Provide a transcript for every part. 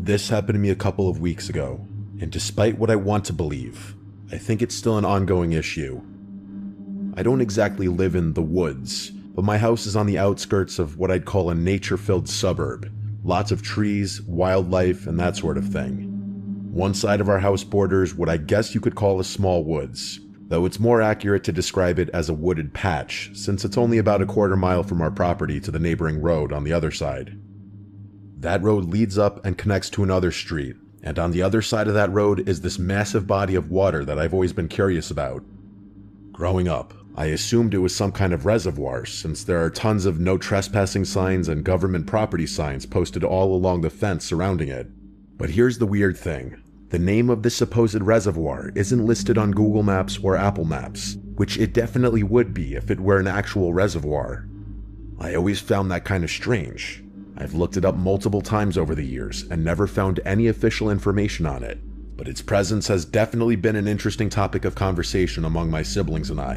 This happened to me a couple of weeks ago, and despite what I want to believe, I think it's still an ongoing issue. I don't exactly live in the woods, but my house is on the outskirts of what I'd call a nature-filled suburb. Lots of trees, wildlife, and that sort of thing. One side of our house borders what I guess you could call a small woods, though it's more accurate to describe it as a wooded patch, since it's only about a quarter mile from our property to the neighboring road on the other side. That road leads up and connects to another street, and on the other side of that road is this massive body of water that I've always been curious about. Growing up, I assumed it was some kind of reservoir, since there are tons of no trespassing signs and government property signs posted all along the fence surrounding it. But here's the weird thing. The name of this supposed reservoir isn't listed on Google Maps or Apple Maps, which it definitely would be if it were an actual reservoir. I always found that kind of strange. I've looked it up multiple times over the years and never found any official information on it, but its presence has definitely been an interesting topic of conversation among my siblings and I.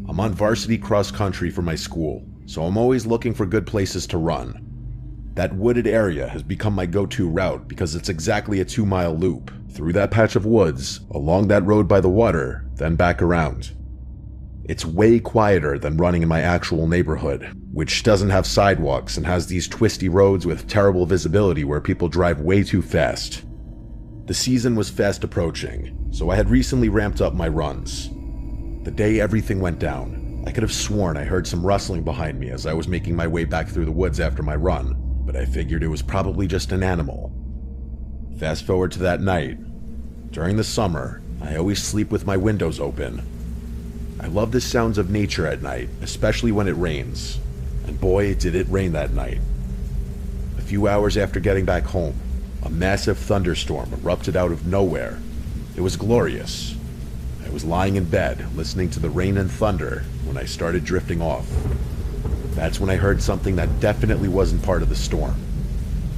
I'm on varsity cross country for my school, so I'm always looking for good places to run. That wooded area has become my go-to route because it's exactly a 2-mile loop, through that patch of woods, along that road by the water, then back around. It's way quieter than running in my actual neighborhood, which doesn't have sidewalks and has these twisty roads with terrible visibility where people drive way too fast. The season was fast approaching, so I had recently ramped up my runs. The day everything went down, I could have sworn I heard some rustling behind me as I was making my way back through the woods after my run, but I figured it was probably just an animal. Fast forward to that night. During the summer, I always sleep with my windows open. I love the sounds of nature at night, especially when it rains. And boy, did it rain that night. A few hours after getting back home, a massive thunderstorm erupted out of nowhere. It was glorious. I was lying in bed, listening to the rain and thunder, when I started drifting off. That's when I heard something that definitely wasn't part of the storm.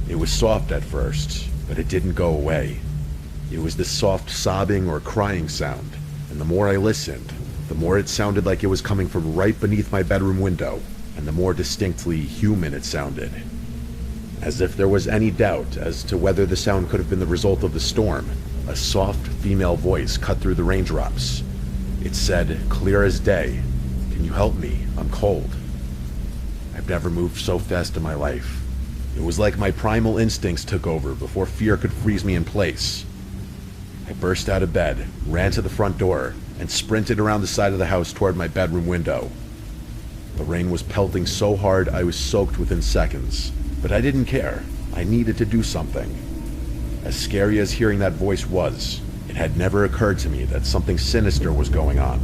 It was soft at first, but it didn't go away. It was this soft sobbing or crying sound, and the more I listened, the more it sounded like it was coming from right beneath my bedroom window, and the more distinctly human it sounded. As if there was any doubt as to whether the sound could have been the result of the storm, a soft female voice cut through the raindrops. It said, clear as day, "Can you help me? I'm cold." I've never moved so fast in my life. It was like my primal instincts took over before fear could freeze me in place. I burst out of bed, ran to the front door, and sprinted around the side of the house toward my bedroom window. The rain was pelting so hard I was soaked within seconds, but I didn't care. I needed to do something. As scary as hearing that voice was, it had never occurred to me that something sinister was going on.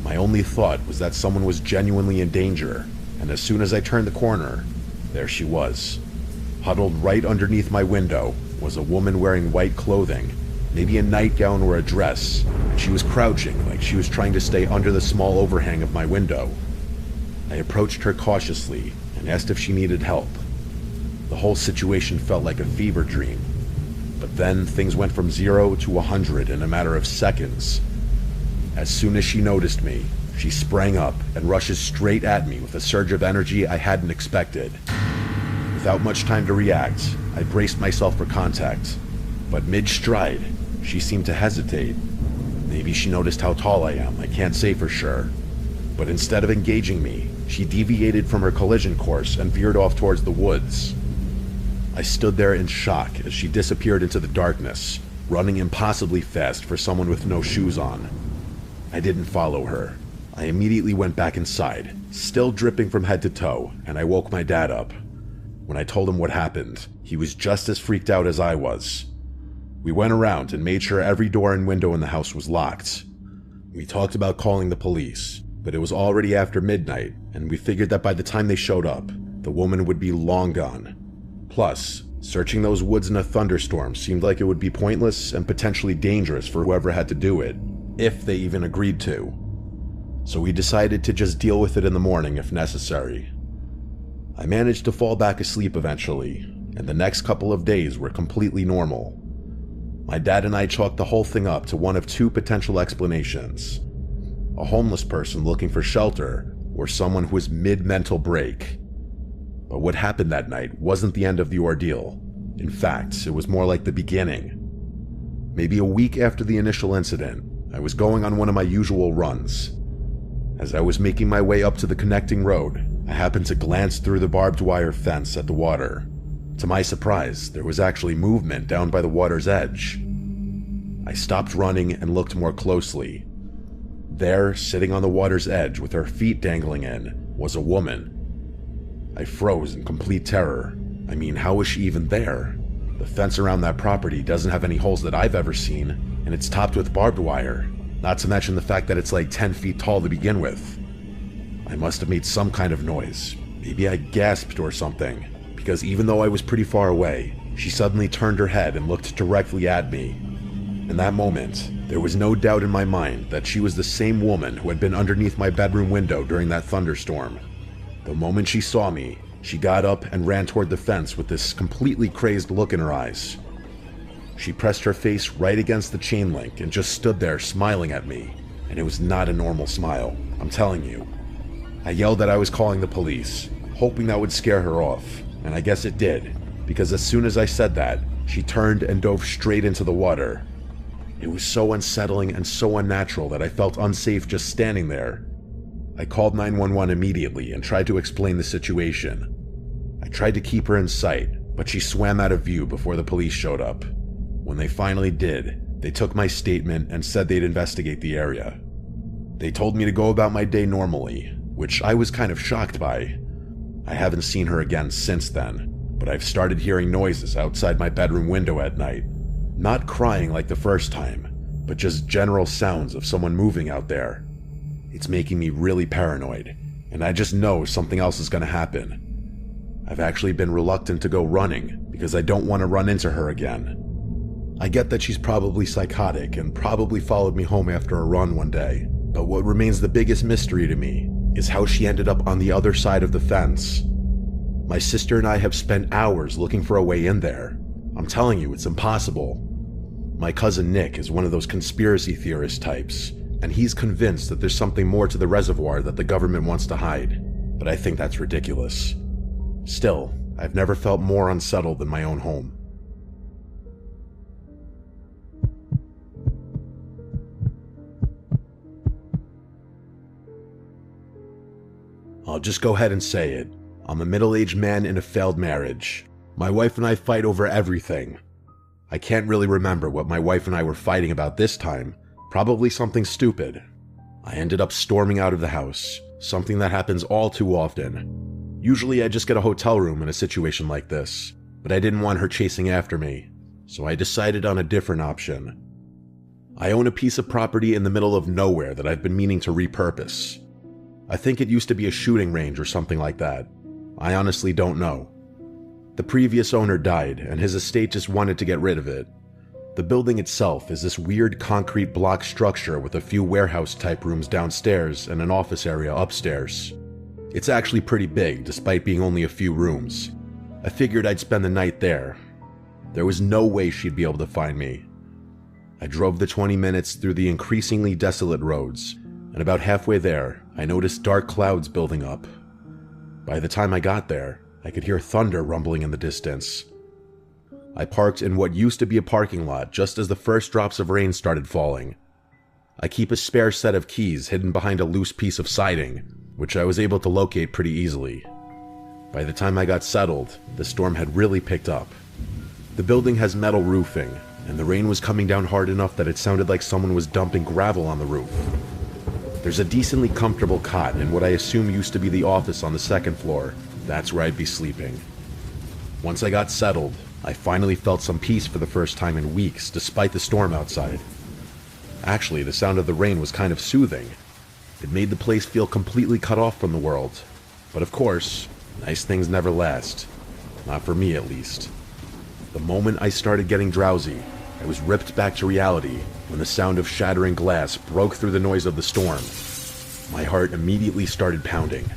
My only thought was that someone was genuinely in danger, and as soon as I turned the corner, there she was. Huddled right underneath my window was a woman wearing white clothing, maybe a nightgown or a dress, and she was crouching like she was trying to stay under the small overhang of my window. I approached her cautiously and asked if she needed help. The whole situation felt like a fever dream, but then things went from 0 to 100 in a matter of seconds. As soon as she noticed me, she sprang up and rushes straight at me with a surge of energy I hadn't expected. Without much time to react, I braced myself for contact, but mid-stride, she seemed to hesitate. Maybe she noticed how tall I am, I can't say for sure. But instead of engaging me, she deviated from her collision course and veered off towards the woods. I stood there in shock as she disappeared into the darkness, running impossibly fast for someone with no shoes on. I didn't follow her. I immediately went back inside, still dripping from head to toe, and I woke my dad up. When I told him what happened, he was just as freaked out as I was. We went around and made sure every door and window in the house was locked. We talked about calling the police, but it was already after midnight, and we figured that by the time they showed up, the woman would be long gone. Plus, searching those woods in a thunderstorm seemed like it would be pointless and potentially dangerous for whoever had to do it, if they even agreed to. So we decided to just deal with it in the morning if necessary. I managed to fall back asleep eventually, and the next couple of days were completely normal. My dad and I chalked the whole thing up to one of two potential explanations: a homeless person looking for shelter, or someone who was mid-mental break. But what happened that night wasn't the end of the ordeal. In fact, it was more like the beginning. Maybe a week after the initial incident, I was going on one of my usual runs. As I was making my way up to the connecting road, I happened to glance through the barbed wire fence at the water. To my surprise, there was actually movement down by the water's edge. I stopped running and looked more closely. There, sitting on the water's edge with her feet dangling in, was a woman. I froze in complete terror. I mean, how was she even there? The fence around that property doesn't have any holes that I've ever seen, and it's topped with barbed wire, not to mention the fact that it's like 10 feet tall to begin with. I must have made some kind of noise. Maybe I gasped or something, because even though I was pretty far away, she suddenly turned her head and looked directly at me. In that moment, there was no doubt in my mind that she was the same woman who had been underneath my bedroom window during that thunderstorm. The moment she saw me, she got up and ran toward the fence with this completely crazed look in her eyes. She pressed her face right against the chain link and just stood there smiling at me, and it was not a normal smile, I'm telling you. I yelled that I was calling the police, hoping that would scare her off, and I guess it did, because as soon as I said that, she turned and dove straight into the water. It was so unsettling and so unnatural that I felt unsafe just standing there. I called 911 immediately and tried to explain the situation. I tried to keep her in sight, but she swam out of view before the police showed up. When they finally did, they took my statement and said they'd investigate the area. They told me to go about my day normally, which I was kind of shocked by. I haven't seen her again since then, but I've started hearing noises outside my bedroom window at night. Not crying like the first time, but just general sounds of someone moving out there. It's making me really paranoid, and I just know something else is going to happen. I've actually been reluctant to go running because I don't want to run into her again. I get that she's probably psychotic and probably followed me home after a run one day, but what remains the biggest mystery to me is how she ended up on the other side of the fence. My sister and I have spent hours looking for a way in there. I'm telling you, it's impossible. My cousin Nick is one of those conspiracy theorist types, and he's convinced that there's something more to the reservoir that the government wants to hide, but I think that's ridiculous. Still, I've never felt more unsettled than my own home. I'll just go ahead and say it. I'm a middle-aged man in a failed marriage. My wife and I fight over everything. I can't really remember what my wife and I were fighting about this time. Probably something stupid. I ended up storming out of the house, something that happens all too often. Usually I just get a hotel room in a situation like this, but I didn't want her chasing after me, so I decided on a different option. I own a piece of property in the middle of nowhere that I've been meaning to repurpose. I think it used to be a shooting range or something like that. I honestly don't know. The previous owner died, and his estate just wanted to get rid of it. The building itself is this weird concrete block structure with a few warehouse-type rooms downstairs and an office area upstairs. It's actually pretty big, despite being only a few rooms. I figured I'd spend the night there. There was no way she'd be able to find me. I drove the 20 minutes through the increasingly desolate roads, and about halfway there, I noticed dark clouds building up. By the time I got there, I could hear thunder rumbling in the distance. I parked in what used to be a parking lot just as the first drops of rain started falling. I keep a spare set of keys hidden behind a loose piece of siding, which I was able to locate pretty easily. By the time I got settled, the storm had really picked up. The building has metal roofing, and the rain was coming down hard enough that it sounded like someone was dumping gravel on the roof. There's a decently comfortable cot in what I assume used to be the office on the second floor. That's where I'd be sleeping. Once I got settled, I finally felt some peace for the first time in weeks, despite the storm outside. Actually, the sound of the rain was kind of soothing. It made the place feel completely cut off from the world. But of course, nice things never last. Not for me, at least. The moment I started getting drowsy, I was ripped back to reality when the sound of shattering glass broke through the noise of the storm. My heart immediately started pounding.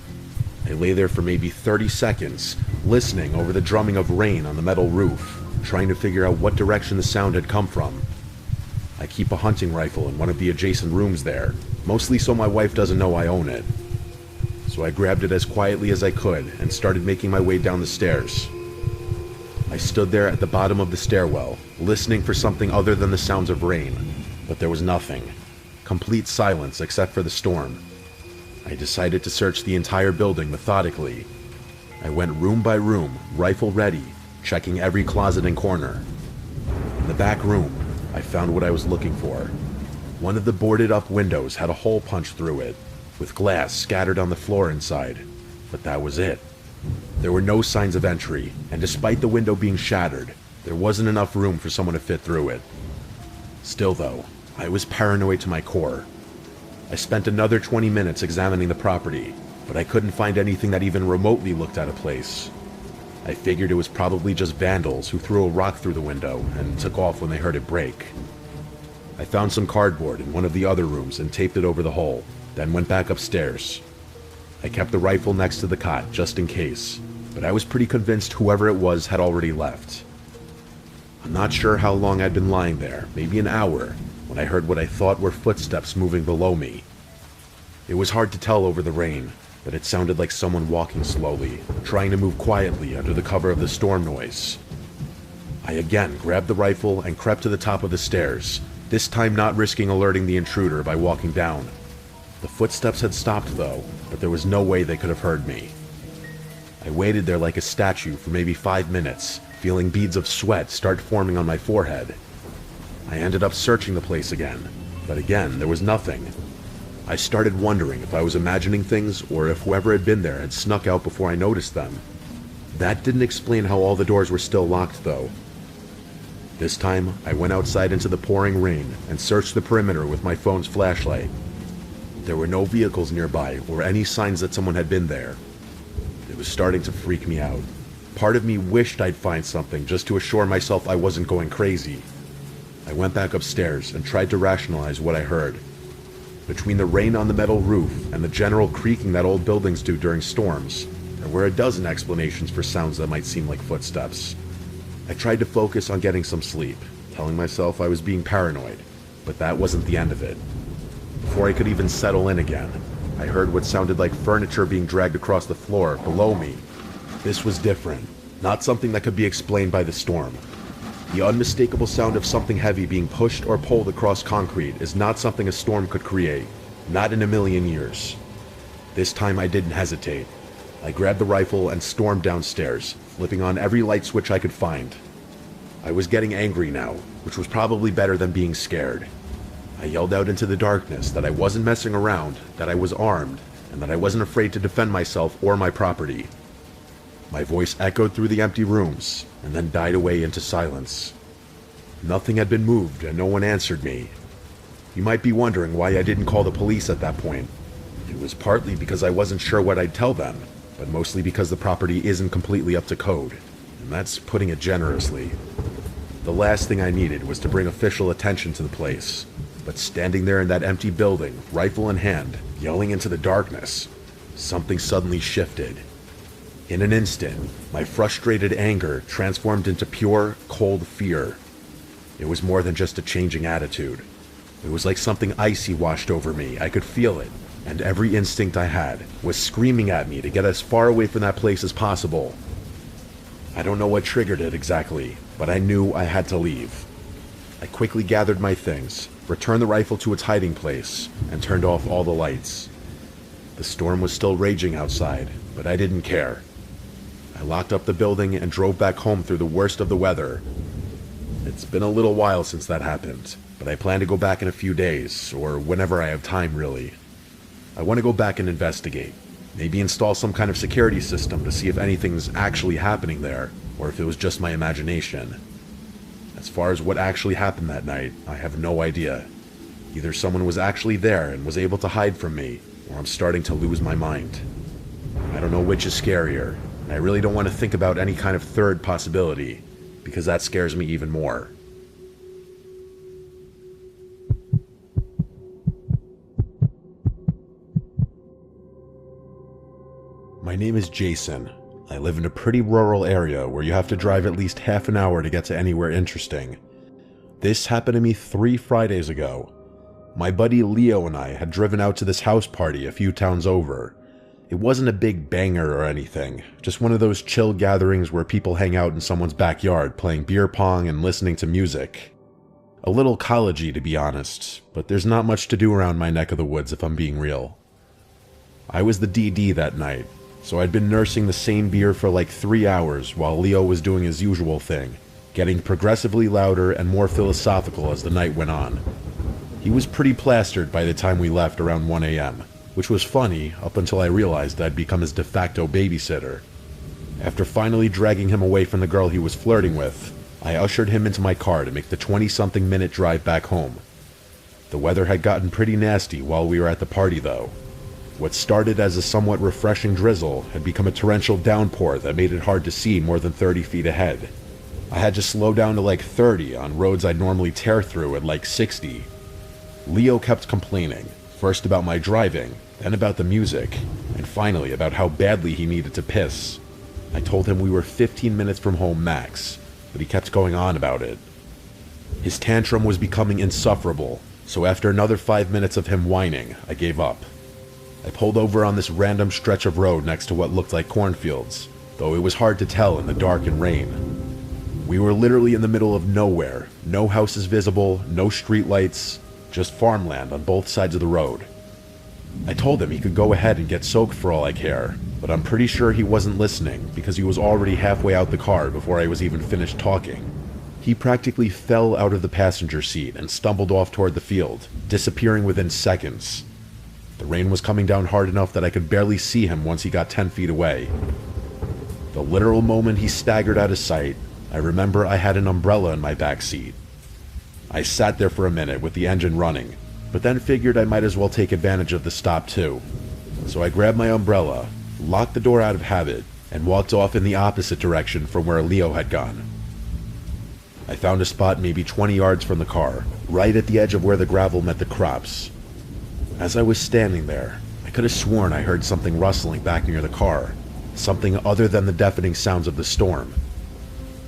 I lay there for maybe 30 seconds, listening over the drumming of rain on the metal roof, trying to figure out what direction the sound had come from. I keep a hunting rifle in one of the adjacent rooms there, mostly so my wife doesn't know I own it. So I grabbed it as quietly as I could and started making my way down the stairs. I stood there at the bottom of the stairwell, listening for something other than the sounds of rain, but there was nothing. Complete silence except for the storm. I decided to search the entire building methodically. I went room by room, rifle ready, checking every closet and corner. In the back room, I found what I was looking for. One of the boarded up windows had a hole punched through it, with glass scattered on the floor inside, but that was it. There were no signs of entry, and despite the window being shattered, there wasn't enough room for someone to fit through it. Still though, I was paranoid to my core. I spent another 20 minutes examining the property, but I couldn't find anything that even remotely looked out of place. I figured it was probably just vandals who threw a rock through the window and took off when they heard it break. I found some cardboard in one of the other rooms and taped it over the hole, then went back upstairs. I kept the rifle next to the cot just in case, but I was pretty convinced whoever it was had already left. I'm not sure how long I'd been lying there, maybe an hour, when I heard what I thought were footsteps moving below me. It was hard to tell over the rain, but it sounded like someone walking slowly, trying to move quietly under the cover of the storm noise. I again grabbed the rifle and crept to the top of the stairs, this time not risking alerting the intruder by walking down. The footsteps had stopped though, but there was no way they could have heard me. I waited there like a statue for maybe 5 minutes, feeling beads of sweat start forming on my forehead. I ended up searching the place again, but again there was nothing. I started wondering if I was imagining things or if whoever had been there had snuck out before I noticed them. That didn't explain how all the doors were still locked though. This time, I went outside into the pouring rain and searched the perimeter with my phone's flashlight. There were no vehicles nearby or any signs that someone had been there. It was starting to freak me out. Part of me wished I'd find something just to assure myself I wasn't going crazy. I went back upstairs and tried to rationalize what I heard. Between the rain on the metal roof and the general creaking that old buildings do during storms, there were a dozen explanations for sounds that might seem like footsteps. I tried to focus on getting some sleep, telling myself I was being paranoid, but that wasn't the end of it. Before I could even settle in again, I heard what sounded like furniture being dragged across the floor below me. This was different, not something that could be explained by the storm. The unmistakable sound of something heavy being pushed or pulled across concrete is not something a storm could create, not in a million years. This time I didn't hesitate. I grabbed the rifle and stormed downstairs, flipping on every light switch I could find. I was getting angry now, which was probably better than being scared. I yelled out into the darkness that I wasn't messing around, that I was armed, and that I wasn't afraid to defend myself or my property. My voice echoed through the empty rooms, and then died away into silence. Nothing had been moved, and no one answered me. You might be wondering why I didn't call the police at that point. It was partly because I wasn't sure what I'd tell them, but mostly because the property isn't completely up to code, and that's putting it generously. The last thing I needed was to bring official attention to the place, but standing there in that empty building, rifle in hand, yelling into the darkness, something suddenly shifted. In an instant, my frustrated anger transformed into pure, cold fear. It was more than just a changing attitude. It was like something icy washed over me. I could feel it, and every instinct I had was screaming at me to get as far away from that place as possible. I don't know what triggered it exactly, but I knew I had to leave. I quickly gathered my things, returned the rifle to its hiding place, and turned off all the lights. The storm was still raging outside, but I didn't care. I locked up the building and drove back home through the worst of the weather. It's been a little while since that happened, but I plan to go back in a few days, or whenever I have time really. I want to go back and investigate. Maybe install some kind of security system to see if anything's actually happening there, or if it was just my imagination. As far as what actually happened that night, I have no idea. Either someone was actually there and was able to hide from me, or I'm starting to lose my mind. I don't know which is scarier, and I really don't want to think about any kind of third possibility, because that scares me even more. My name is Jason. I live in a pretty rural area where you have to drive at least half an hour to get to anywhere interesting. This happened to me 3 Fridays ago. My buddy Leo and I had driven out to this house party a few towns over. It wasn't a big banger or anything, just one of those chill gatherings where people hang out in someone's backyard playing beer pong and listening to music. A little collegey, to be honest, but there's not much to do around my neck of the woods if I'm being real. I was the DD that night, so I'd been nursing the same beer for like 3 hours while Leo was doing his usual thing, getting progressively louder and more philosophical as the night went on. He was pretty plastered by the time we left around 1 a.m., which was funny up until I realized I'd become his de facto babysitter. After finally dragging him away from the girl he was flirting with, I ushered him into my car to make the 20-something minute drive back home. The weather had gotten pretty nasty while we were at the party though. What started as a somewhat refreshing drizzle had become a torrential downpour that made it hard to see more than 30 feet ahead. I had to slow down to like 30 on roads I'd normally tear through at like 60. Leo kept complaining, first about my driving, then about the music, and finally about how badly he needed to piss. I told him we were 15 minutes from home max, but he kept going on about it. His tantrum was becoming insufferable, so after another 5 minutes of him whining, I gave up. I pulled over on this random stretch of road next to what looked like cornfields, though it was hard to tell in the dark and rain. We were literally in the middle of nowhere, no houses visible, no streetlights, just farmland on both sides of the road. I told him he could go ahead and get soaked for all I care, but I'm pretty sure he wasn't listening because he was already halfway out the car before I was even finished talking. He practically fell out of the passenger seat and stumbled off toward the field, disappearing within seconds. The rain was coming down hard enough that I could barely see him once he got 10 feet away. The literal moment he staggered out of sight, I remember I had an umbrella in my back seat. I sat there for a minute with the engine running, but then figured I might as well take advantage of the stop too. So I grabbed my umbrella, locked the door out of habit, and walked off in the opposite direction from where Leo had gone. I found a spot maybe 20 yards from the car, right at the edge of where the gravel met the crops. As I was standing there, I could have sworn I heard something rustling back near the car, something other than the deafening sounds of the storm.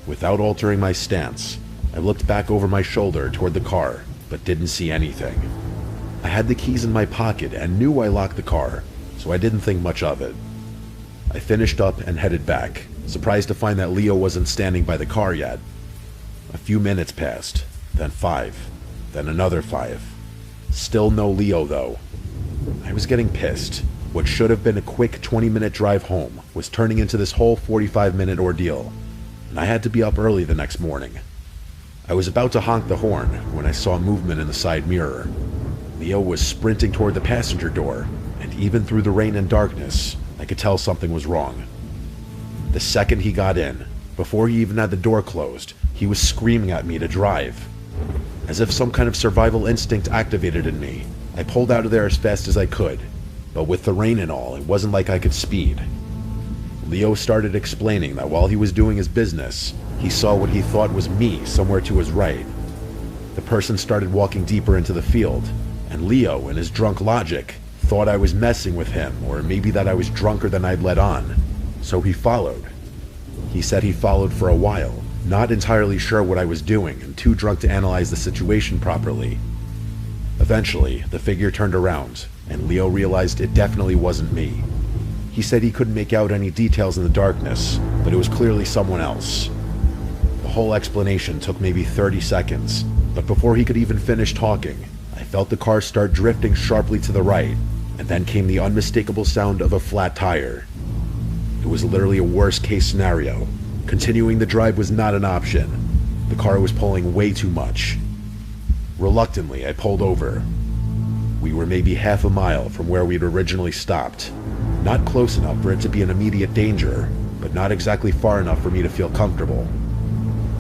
Without altering my stance, I looked back over my shoulder toward the car, but didn't see anything. I had the keys in my pocket and knew I locked the car, so I didn't think much of it. I finished up and headed back, surprised to find that Leo wasn't standing by the car yet. A few minutes passed, then 5, then another 5. Still no Leo though. I was getting pissed. What should have been a quick 20-minute drive home was turning into this whole 45-minute ordeal, and I had to be up early the next morning. I was about to honk the horn when I saw movement in the side mirror. Leo was sprinting toward the passenger door, and even through the rain and darkness, I could tell something was wrong. The second he got in, before he even had the door closed, he was screaming at me to drive. As if some kind of survival instinct activated in me, I pulled out of there as fast as I could, but with the rain and all, it wasn't like I could speed. Leo started explaining that while he was doing his business, he saw what he thought was me somewhere to his right. The person started walking deeper into the field, and Leo, in his drunk logic, thought I was messing with him, or maybe that I was drunker than I'd let on, so he followed. He said he followed for a while, not entirely sure what I was doing and too drunk to analyze the situation properly. Eventually, the figure turned around, and Leo realized it definitely wasn't me. He said he couldn't make out any details in the darkness, but it was clearly someone else. The whole explanation took maybe 30 seconds, but before he could even finish talking, I felt the car start drifting sharply to the right, and then came the unmistakable sound of a flat tire. It was literally a worst-case scenario. Continuing the drive was not an option. The car was pulling way too much. Reluctantly, I pulled over. We were maybe half a mile from where we'd originally stopped. Not close enough for it to be an immediate danger, but not exactly far enough for me to feel comfortable.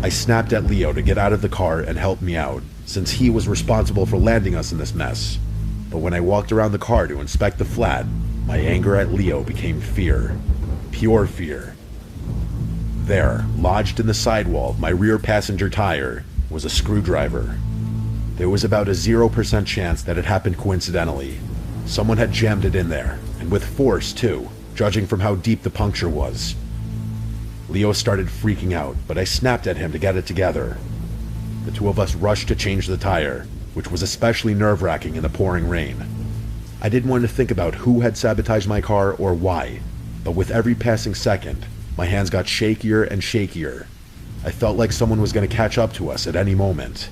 I snapped at Leo to get out of the car and help me out, since he was responsible for landing us in this mess. But when I walked around the car to inspect the flat, my anger at Leo became fear. Pure fear. There, lodged in the sidewall of my rear passenger tire, was a screwdriver. There was about a 0% chance that it happened coincidentally. Someone had jammed it in there, and with force too, judging from how deep the puncture was. Leo started freaking out, but I snapped at him to get it together. The two of us rushed to change the tire, which was especially nerve-wracking in the pouring rain. I didn't want to think about who had sabotaged my car or why, but with every passing second, my hands got shakier and shakier. I felt like someone was going to catch up to us at any moment.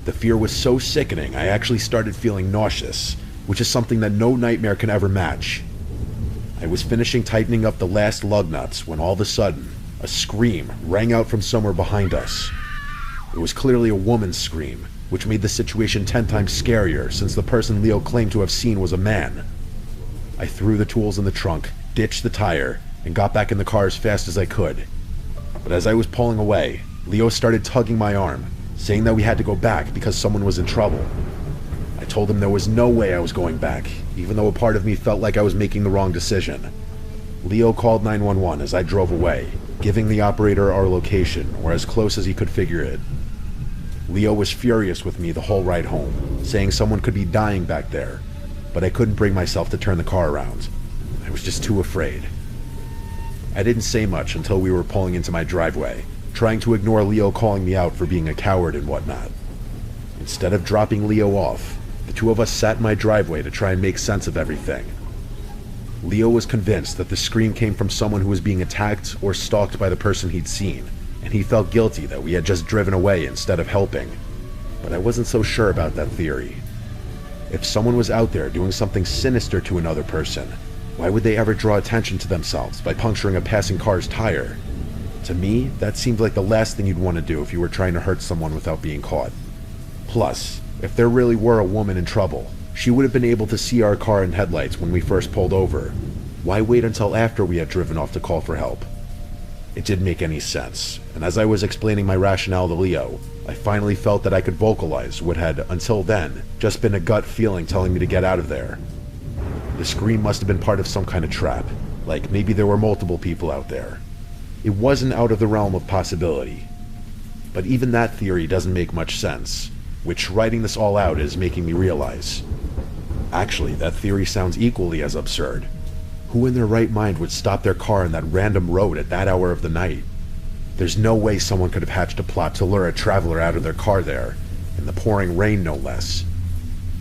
The fear was so sickening, I actually started feeling nauseous, which is something that no nightmare can ever match. I was finishing tightening up the last lug nuts when all of a sudden, a scream rang out from somewhere behind us. It was clearly a woman's scream, which made the situation 10 times scarier since the person Leo claimed to have seen was a man. I threw the tools in the trunk, ditched the tire, and got back in the car as fast as I could. But as I was pulling away, Leo started tugging my arm, saying that we had to go back because someone was in trouble. I told him there was no way I was going back, even though a part of me felt like I was making the wrong decision. Leo called 911 as I drove away, giving the operator our location, or as close as he could figure it. Leo was furious with me the whole ride home, saying someone could be dying back there, but I couldn't bring myself to turn the car around. I was just too afraid. I didn't say much until we were pulling into my driveway, trying to ignore Leo calling me out for being a coward and whatnot. Instead of dropping Leo off, the two of us sat in my driveway to try and make sense of everything. Leo was convinced that the scream came from someone who was being attacked or stalked by the person he'd seen, and he felt guilty that we had just driven away instead of helping. But I wasn't so sure about that theory. If someone was out there doing something sinister to another person, why would they ever draw attention to themselves by puncturing a passing car's tire? To me, that seemed like the last thing you'd want to do if you were trying to hurt someone without being caught. Plus, if there really were a woman in trouble, she would have been able to see our car and headlights when we first pulled over. Why wait until after we had driven off to call for help? It didn't make any sense, and as I was explaining my rationale to Leo, I finally felt that I could vocalize what had, until then, just been a gut feeling telling me to get out of there. The scream must have been part of some kind of trap, like maybe there were multiple people out there. It wasn't out of the realm of possibility. But even that theory doesn't make much sense, which writing this all out is making me realize. Actually, that theory sounds equally as absurd. Who in their right mind would stop their car on that random road at that hour of the night? There's no way someone could have hatched a plot to lure a traveler out of their car there, in the pouring rain no less.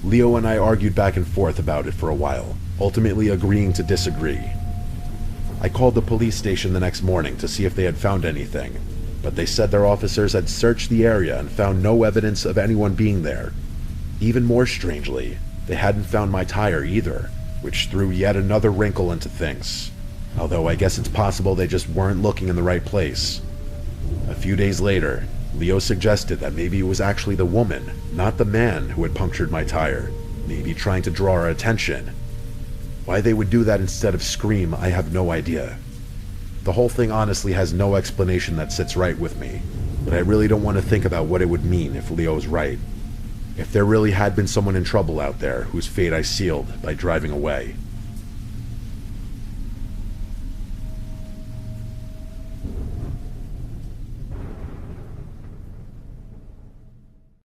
Leo and I argued back and forth about it for a while, ultimately agreeing to disagree. I called the police station the next morning to see if they had found anything, but they said their officers had searched the area and found no evidence of anyone being there. Even more strangely, they hadn't found my tire either, which threw yet another wrinkle into things. Although I guess it's possible they just weren't looking in the right place. A few days later, Leo suggested that maybe it was actually the woman, not the man, who had punctured my tire, maybe trying to draw our attention. Why they would do that instead of scream, I have no idea. The whole thing honestly has no explanation that sits right with me, but I really don't want to think about what it would mean if Leo's right. If there really had been someone in trouble out there whose fate I sealed by driving away.